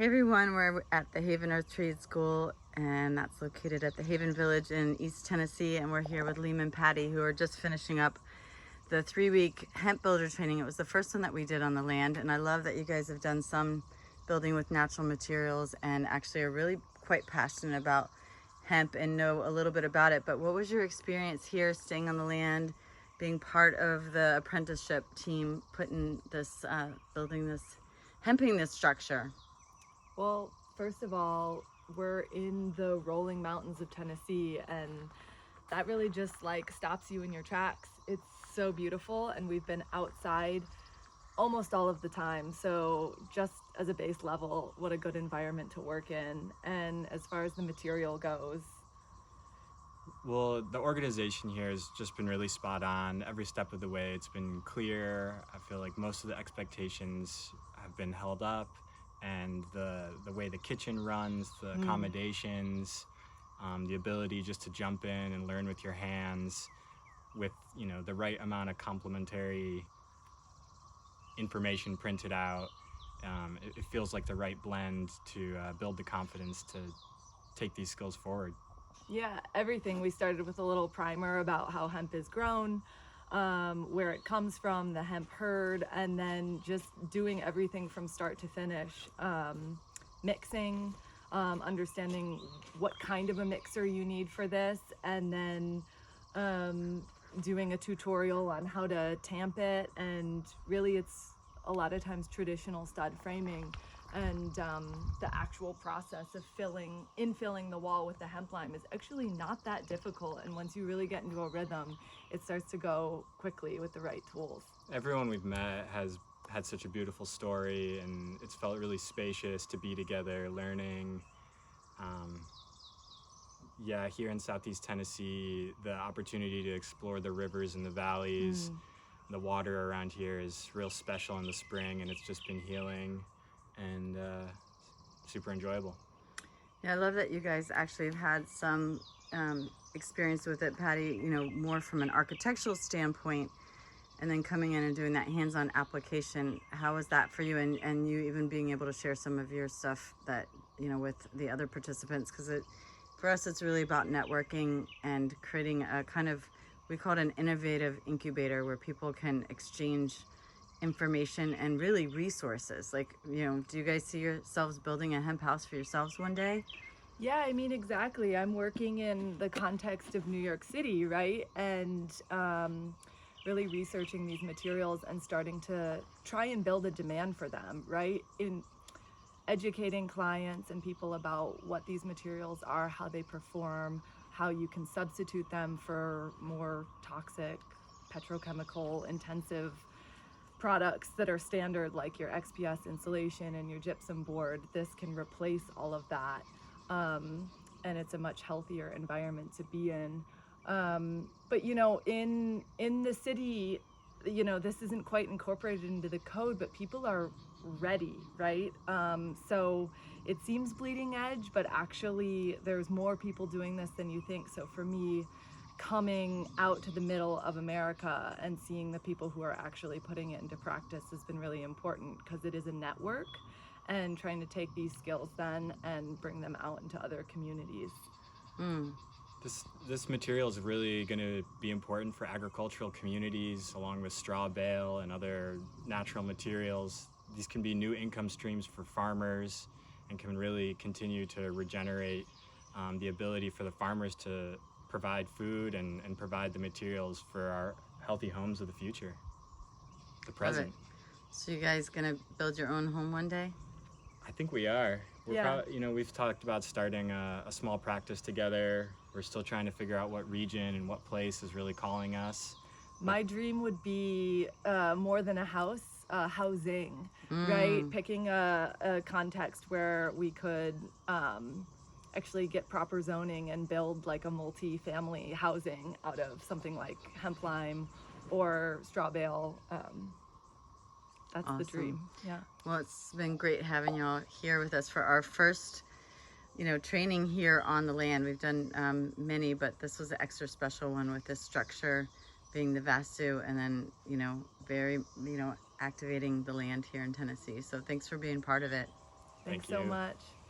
Hey everyone, we're at the Haven Earth Trade School, and that's located at the Haven Village in East Tennessee. And we're here with Liam and Patty, who are just finishing up the 3-week hemp builder training. It was the first one that we did on the land, and I love that you guys have done some building with natural materials and actually are really quite passionate about hemp and know a little bit about it. But what was your experience here, staying on the land, being part of the apprenticeship team, putting this, building this, hemping this structure? Well, first of all, we're in the rolling mountains of Tennessee, and that really just like stops you in your tracks. It's so beautiful, and we've been outside almost all of the time. So, just as a base level, what a good environment to work in. And as far as the material goes, Well, the organization here has just been really spot on every step of the way. It's been clear. I feel like most of the expectations have been held up, and the way the kitchen runs, the accommodations, the ability just to jump in and learn with your hands, with the right amount of complementary information printed out. It feels like the right blend to build the confidence to take these skills forward. yeah, everything. We started with a little primer about how hemp is grown, where it comes from, the hemp herd, and then just doing everything from start to finish. Mixing, understanding what kind of a mixer you need for this, and then doing a tutorial on how to tamp it. And really, it's a lot of times traditional stud framing, and the actual process of infilling the wall with the hemp lime is actually not that difficult. And once you really get into a rhythm, it starts to go quickly with the right tools. Everyone we've met has had such a beautiful story, and it's felt really spacious to be together learning. Yeah, here in Southeast Tennessee, the opportunity to explore the rivers and the valleys, the water around here is real special in the spring, and it's just been healing and super enjoyable. Yeah, I love that you guys actually have had some experience with it, Patty, more from an architectural standpoint, and then coming in and doing that hands-on application. How was that for you, and you even being able to share some of your stuff that, with the other participants? Because for us, it's really about networking and creating a kind of, we call it an innovative incubator where people can exchange information and really resources. Like, do you guys see yourselves building a hemp house for yourselves one day? Yeah, I mean, exactly. I'm working in the context of New York City, right? And really researching these materials and starting to try and build a demand for them, right? In educating clients and people about what these materials are, how they perform, how you can substitute them for more toxic, petrochemical intensive products that are standard, like your XPS insulation and your gypsum board. This can replace all of that, and it's a much healthier environment to be in. But in the city, this isn't quite incorporated into the code, but people are ready, right? So it seems bleeding edge, but actually there's more people doing this than you think. So for me, coming out to the middle of America and seeing the people who are actually putting it into practice has been really important, because it is a network, and trying to take these skills then and bring them out into other communities. This material is really going to be important for agricultural communities, along with straw bale and other natural materials. These can be new income streams for farmers and can really continue to regenerate the ability for the farmers to provide food and provide the materials for our healthy homes of the future, the Love it. present. So you guys gonna build your own home one day? I think we are. We're Yeah. probably, we've talked about starting a small practice together. We're still trying to figure out what region and what place is really calling us. My dream would be more than a house, housing, right? Picking a context where we could actually get proper zoning and build like a multi-family housing out of something like hemp lime or straw bale. That's the Awesome. dream. Yeah. Well, it's been great having y'all here with us for our first, training here on the land. We've done many, but this was an extra special one with this structure being the Vastu, and then, very, activating the land here in Tennessee. So thanks for being part of it. Thanks Thank so you. much.